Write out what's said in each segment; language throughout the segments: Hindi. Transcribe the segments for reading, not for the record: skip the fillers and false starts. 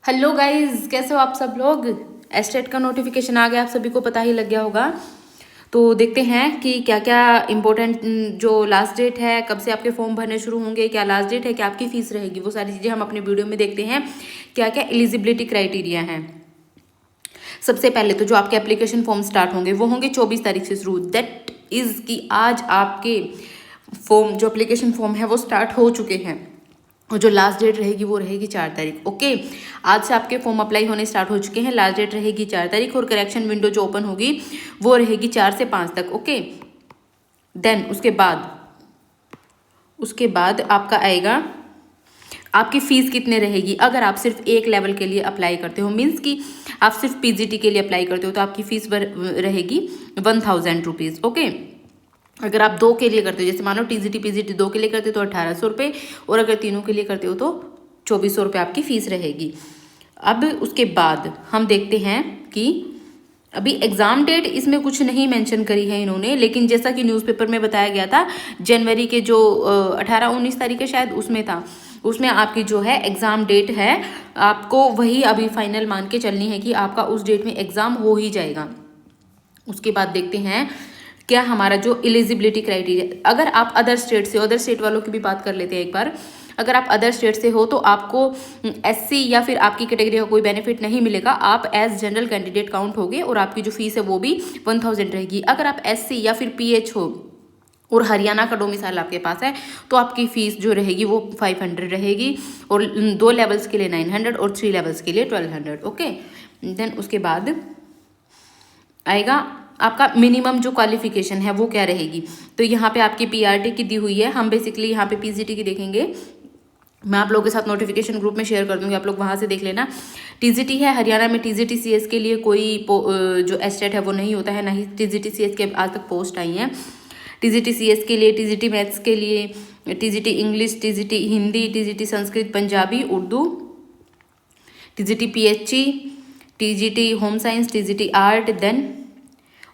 हेलो गाइस, कैसे हो आप सब लोग। एस्टेट का नोटिफिकेशन आ गया, आप सभी को पता ही लग गया होगा। तो देखते हैं कि क्या क्या इम्पोर्टेंट जो लास्ट डेट है, कब से आपके फॉर्म भरने शुरू होंगे, क्या लास्ट डेट है, क्या आपकी फीस रहेगी, वो सारी चीज़ें हम अपने वीडियो में देखते हैं। क्या क्या एलिजिबिलिटी क्राइटेरिया हैं। सबसे पहले तो जो आपके एप्लीकेशन फॉर्म स्टार्ट होंगे वो होंगे 24 तारीख से शुरू। दैट इज़ कि आज आपके फॉर्म जो एप्लीकेशन फॉर्म है वो स्टार्ट हो चुके हैं और जो लास्ट डेट रहेगी वो रहेगी 4 तारीख। ओके, आज से आपके फॉर्म अप्लाई होने स्टार्ट हो चुके हैं। लास्ट डेट रहेगी 4 तारीख और करेक्शन विंडो जो ओपन होगी वो रहेगी 4 से 5 तक। ओके, देन उसके बाद आपका आएगा आपकी फ़ीस कितने रहेगी। अगर आप सिर्फ एक लेवल के लिए अप्लाई करते हो, मीन्स कि आप सिर्फ पीजीटी के लिए अप्लाई करते हो, तो आपकी फ़ीस रहेगी 1000 रुपीज़। ओके, अगर आप 2 के लिए करते हो, जैसे मान लो टीजीटी पीजीटी 2 के लिए करते हो तो 1800 रुपये, और अगर तीनों के लिए करते हो तो 2400 रुपये आपकी फ़ीस रहेगी। अब उसके बाद हम देखते हैं कि अभी एग्ज़ाम डेट इसमें कुछ नहीं मेंशन करी है इन्होंने, लेकिन जैसा कि न्यूज़पेपर में बताया गया था जनवरी के जो 18-19 तारीख है शायद उसमें था, उसमें आपकी जो है एग्ज़ाम डेट है, आपको वही अभी फाइनल मान के चलनी है कि आपका उस डेट में एग्ज़ाम हो ही जाएगा। उसके बाद देखते हैं क्या हमारा जो एलिजिबिलिटी क्राइटेरिया, अगर आप अदर स्टेट से, अदर स्टेट वालों की भी बात कर लेते हैं एक बार। अगर आप अदर स्टेट से हो तो आपको एससी या फिर आपकी कैटेगरी का कोई बेनिफिट नहीं मिलेगा, आप एज जनरल कैंडिडेट काउंट होगे और आपकी जो फीस है वो भी 1000 रहेगी। अगर आप एससी या फिर पीएच हो और हरियाणा का डोमिसाइल आपके पास है तो आपकी फ़ीस जो रहेगी वो 500 रहेगी, और 2 लेवल्स के लिए 900 और 3 लेवल्स के लिए 1200। ओके, देन उसके बाद आएगा आपका मिनिमम जो क्वालिफिकेशन है वो क्या रहेगी। तो यहाँ पे आपकी पीआरटी की दी हुई है, हम बेसिकली यहाँ पे पीजीटी की देखेंगे। मैं आप लोगों के साथ नोटिफिकेशन ग्रुप में शेयर कर दूंगी, आप लोग वहाँ से देख लेना। टीजीटी है हरियाणा में, टीजीटी सीएस के लिए कोई जो एस्टेट है वो नहीं होता है, ना ही टीजीटी सीएस के आज तक पोस्ट आई हैं। टीजीटी सीएस के लिए, टीजीटी मैथ्स के लिए, TGT English, TGT Hindi, TGT Sanskrit Punjabi Urdu, TGT PHE, TGT home science, TGT art, then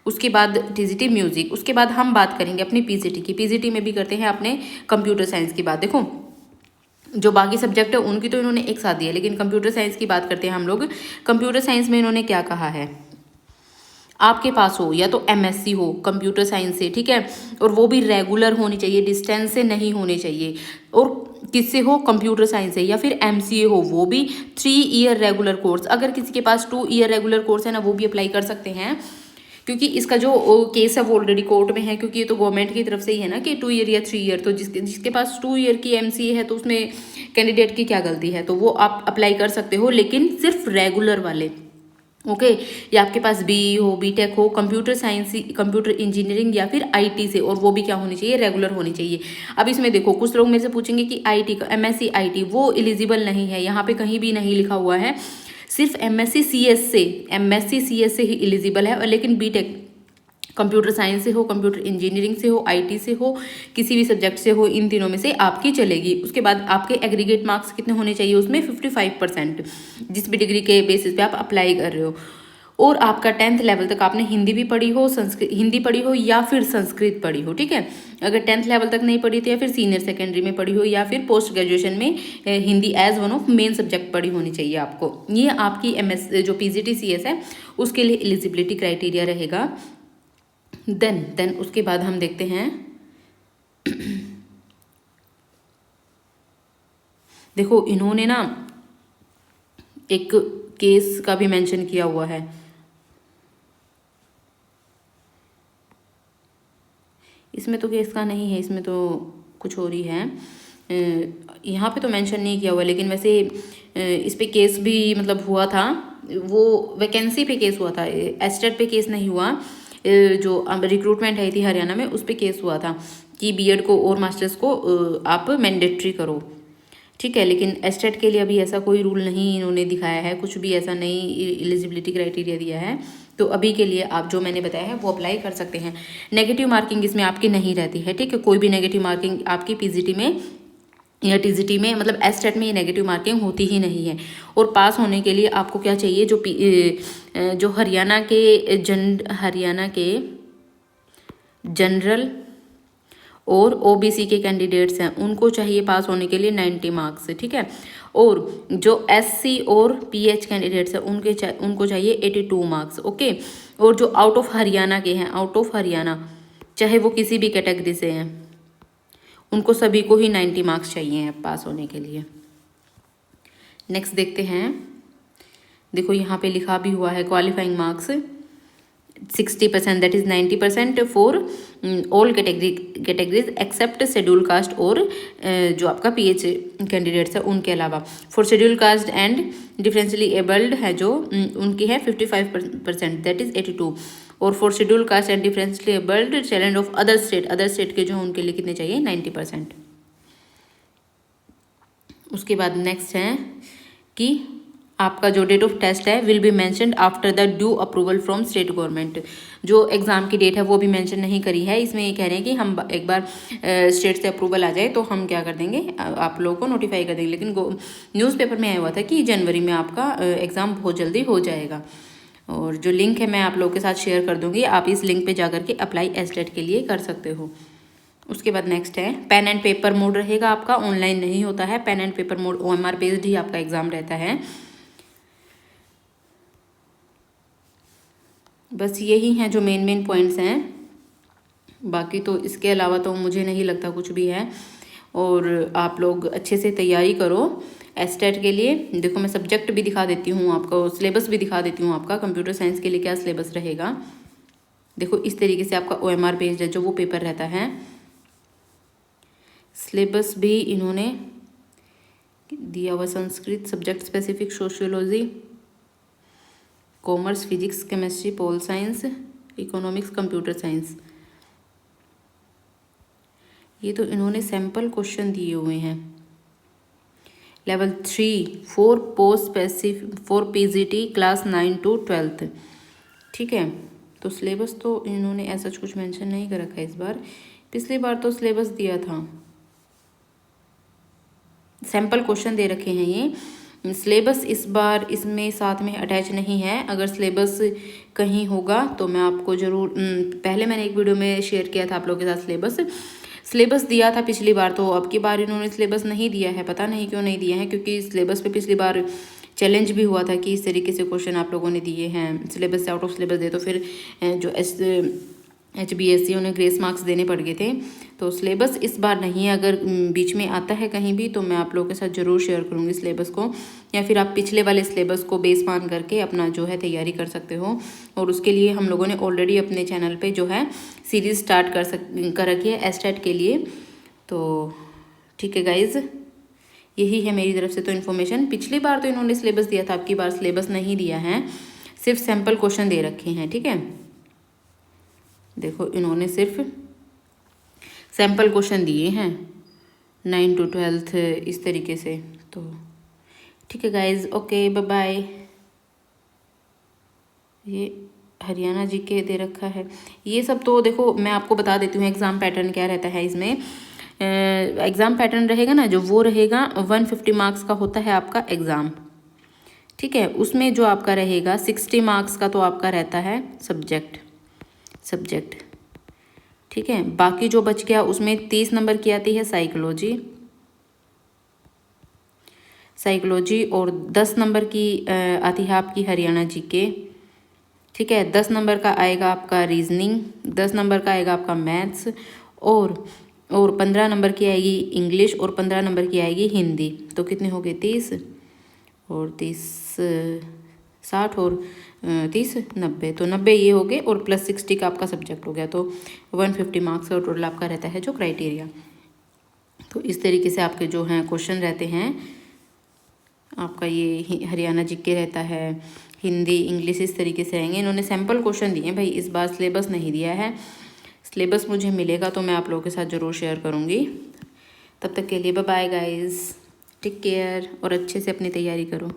उसके बाद टीजीटी म्यूजिक। उसके बाद हम बात करेंगे अपनी पीजीटी की। पीजीटी में भी करते हैं अपने कंप्यूटर साइंस की बात। देखो जो बाकी सब्जेक्ट है उनकी तो इन्होंने एक साथ दिया, लेकिन कंप्यूटर साइंस की बात करते हैं हम लोग। कंप्यूटर साइंस में इन्होंने क्या कहा है, आपके पास हो या तो एमएससी हो कंप्यूटर साइंस से, ठीक है, और वो भी रेगुलर होनी चाहिए, डिस्टेंस से नहीं होने चाहिए, और किससे हो, कंप्यूटर साइंस से, या फिर एमसीए हो वो भी 3 ईयर रेगुलर कोर्स। अगर किसी के पास 2 ईयर रेगुलर कोर्स है ना, वो भी अप्लाई कर सकते हैं, क्योंकि इसका जो केस है वो ऑलरेडी कोर्ट में है, क्योंकि ये तो गवर्नमेंट की तरफ से ही है ना कि 2 ईयर या 3 ईयर। तो जिसके पास 2 ईयर की एमसीए है तो उसमें कैंडिडेट की क्या गलती है, तो वो आप अप्लाई कर सकते हो, लेकिन सिर्फ रेगुलर वाले। ओके, या आपके पास बीई हो, बीटेक हो, कंप्यूटर साइंस, कंप्यूटर इंजीनियरिंग या फिर आईटी से, और वो भी क्या होनी चाहिए, रेगुलर होनी चाहिए। अब इसमें देखो कुछ लोग मेरे से पूछेंगे कि आईटी का एमएससी आईटी वो एलिजिबल नहीं है, यहाँ पे कहीं भी नहीं लिखा हुआ है, सिर्फ एमएससी सीएस से ही एलिजिबल है। और लेकिन बीटेक कंप्यूटर साइंस से हो, कंप्यूटर इंजीनियरिंग से हो, आईटी से हो, किसी भी सब्जेक्ट से हो, इन तीनों में से आपकी चलेगी। उसके बाद आपके एग्रीगेट मार्क्स कितने होने चाहिए उसमें, 55%, जिस भी डिग्री के बेसिस पे आप अप्लाई कर रहे हो। और आपका 10th लेवल तक आपने हिंदी भी पढ़ी हो, हिंदी पढ़ी हो या फिर संस्कृत पढ़ी हो, ठीक है। अगर 10th लेवल तक नहीं पढ़ी तो या फिर सीनियर सेकेंडरी में पढ़ी हो, या फिर पोस्ट ग्रेजुएशन में Hindi as one of main subject पढ़ी होनी चाहिए आपको। ये आपकी एमएस जो पीजीटी सीएस है उसके लिए एलिजिबिलिटी क्राइटेरिया रहेगा। देन उसके बाद हम देखते हैं देखो इन्होंने ना एक केस का भी मेंशन किया हुआ है, इसमें तो केस का नहीं है, इसमें तो कुछ और ही है, यहाँ पे तो मेंशन नहीं किया हुआ, लेकिन वैसे इस पे केस भी मतलब हुआ था, वो वैकेंसी पे केस हुआ था, एस्टेट पे केस नहीं हुआ। जो रिक्रूटमेंट आई थी हरियाणा में उस पर केस हुआ था कि बीएड को और मास्टर्स को आप मैंडेटरी करो, ठीक है। लेकिन एस्टेट के लिए अभी ऐसा कोई रूल नहीं इन्होंने दिखाया है, कुछ भी ऐसा नहीं एलिजिबिलिटी क्राइटेरिया दिया है। तो अभी के लिए आप जो मैंने बताया है वो अप्लाई कर सकते हैं। नेगेटिव मार्किंग इसमें आपकी नहीं रहती है, ठीक है, कोई भी नेगेटिव मार्किंग आपकी पीजीटी में या टीजीटी में, मतलब एस्टेट में ये नेगेटिव मार्किंग होती ही नहीं है। और पास होने के लिए आपको क्या चाहिए, जो हरियाणा के जनरल और ओबीसी के कैंडिडेट्स हैं उनको चाहिए पास होने के लिए 90 मार्क्स, ठीक है। और जो SC और PH कैंडिडेट्स हैं उनको चाहिए 82 मार्क्स, ओके। और जो आउट ऑफ हरियाणा के हैं, आउट ऑफ हरियाणा चाहे वो किसी भी कैटेगरी से हैं, उनको सभी को ही 90 मार्क्स चाहिए हैं पास होने के लिए। नेक्स्ट देखते हैं, देखो यहाँ पे लिखा भी हुआ है qualifying marks 60%, that is 90% for all categories except schedule caste और जो आपका PH कैंडिडेट्स है उनके अलावा। For schedule caste and differentially abled है जो उनकी है 55%, दैट इज 82। और for schedule caste and differentially abled challenge of other state के जो उनके लिए कितने चाहिए 90%। उसके बाद नेक्स्ट है कि आपका जो डेट ऑफ टेस्ट है will be mentioned after the due approval from state government. जो एग्ज़ाम की डेट है वो भी मेंशन नहीं करी है, इसमें ये कह रहे हैं कि हम एक बार स्टेट से अप्रूवल आ जाए तो हम क्या कर देंगे, आप लोगों को नोटिफाई कर देंगे। लेकिन न्यूज़पेपर में आया हुआ था कि जनवरी में आपका एग्ज़ाम बहुत जल्दी हो जाएगा। और जो लिंक है मैं आप लोगों के साथ शेयर कर दूँगी, आप इस लिंक पर जा करके अप्लाई STET के लिए कर सकते हो। उसके बाद नेक्स्ट है पेन एंड पेपर मोड रहेगा आपका, ऑनलाइन नहीं होता है। Pen and paper mode OMR based ही आपका एग्ज़ाम रहता है। बस यही हैं जो मेन पॉइंट्स हैं, बाकी तो इसके अलावा तो मुझे नहीं लगता कुछ भी है। और आप लोग अच्छे से तैयारी करो STET के लिए। देखो मैं सब्जेक्ट भी दिखा देती हूँ आपको, सिलेबस भी दिखा देती हूँ आपका, कंप्यूटर साइंस के लिए क्या सिलेबस रहेगा। देखो इस तरीके से आपका OMR बेस्ड है जो वो पेपर रहता है। सिलेबस भी इन्होंने दिया हुआ, Sanskrit subject specific, sociology, commerce, physics, chemistry, pol science, economics, computer science. ये तो इन्होंने सैम्पल क्वेश्चन दिए हुए हैं। Level 3 for post specific for PGT class 9 to 12, ठीक है। तो सिलेबस तो इन्होंने ऐसा कुछ मेंशन नहीं कर रखा है इस बार, पिछली बार तो सिलेबस दिया था, सैम्पल क्वेश्चन दे रखे हैं। ये सिलेबस इस बार इसमें साथ में अटैच नहीं है। अगर सिलेबस कहीं होगा तो मैं आपको ज़रूर, पहले मैंने एक वीडियो में शेयर किया था आप लोगों के साथ सिलेबस दिया था पिछली बार, तो अब की बार इन्होंने सिलेबस नहीं दिया है, पता नहीं क्यों नहीं दिया है। क्योंकि सिलेबस पे पिछली बार चैलेंज भी हुआ था कि इस तरीके से क्वेश्चन आप लोगों ने दिए हैं, सिलेबस से आउट ऑफ सिलेबस दे, तो फिर जो HBSC उन्हें ग्रेस मार्क्स देने पड़ गए थे। तो सिलेबस इस बार नहीं है, अगर बीच में आता है कहीं भी तो मैं आप लोगों के साथ ज़रूर शेयर करूँगी सिलेबस को, या फिर आप पिछले वाले सिलेबस को बेस मान करके अपना जो है तैयारी कर सकते हो। और उसके लिए हम लोगों ने ऑलरेडी अपने चैनल पे जो है सीरीज़ स्टार्ट कर रखी है STET के लिए। तो ठीक है गाइज़, यही है मेरी तरफ से तो इन्फॉर्मेशन। पिछली बार तो इन्होंने सिलेबस दिया था, आपकी बार सिलेबस नहीं दिया है, सिर्फ सैम्पल क्वेश्चन दे रखे हैं, ठीक है। देखो इन्होंने सिर्फ सैम्पल क्वेश्चन दिए हैं 9 to 12 इस तरीके से। तो ठीक है गाइज, ओके बाय बाय। ये हरियाणा GK दे रखा है, ये सब तो देखो मैं आपको बता देती हूँ एग्ज़ाम पैटर्न क्या रहता है इसमें। एग्ज़ाम पैटर्न रहेगा ना जो, वो रहेगा 150 मार्क्स का होता है आपका एग्ज़ाम, ठीक है। उसमें जो आपका रहेगा 60 मार्क्स का तो आपका रहता है सब्जेक्ट, ठीक है। बाकी जो बच गया उसमें 30 नंबर की आती है साइकोलॉजी और 10 नंबर की आती है आपकी हरियाणा GK, ठीक है। 10 नंबर का आएगा आपका रीजनिंग, 10 नंबर का आएगा आपका मैथ्स, और 15 नंबर की आएगी इंग्लिश, और 15 नंबर की आएगी हिंदी। तो कितने हो गए 30 और 30 60 और 30 90, तो 90 ये हो गए, और प्लस 60 का आपका सब्जेक्ट हो गया। तो 150 मार्क्स का टोटल आपका रहता है जो क्राइटेरिया। तो इस तरीके से आपके जो हैं क्वेश्चन रहते हैं। आपका ये हरियाणा GK रहता है, हिंदी इंग्लिश इस तरीके से आएंगे। इन्होंने सैम्पल क्वेश्चन दिए हैं भाई, इस बार सिलेबस नहीं दिया है। सिलेबस मुझे मिलेगा तो मैं आप लोगों के साथ ज़रूर शेयर करूँगी। तब तक के लिए bye bye guys, take care, और अच्छे से अपनी तैयारी करो।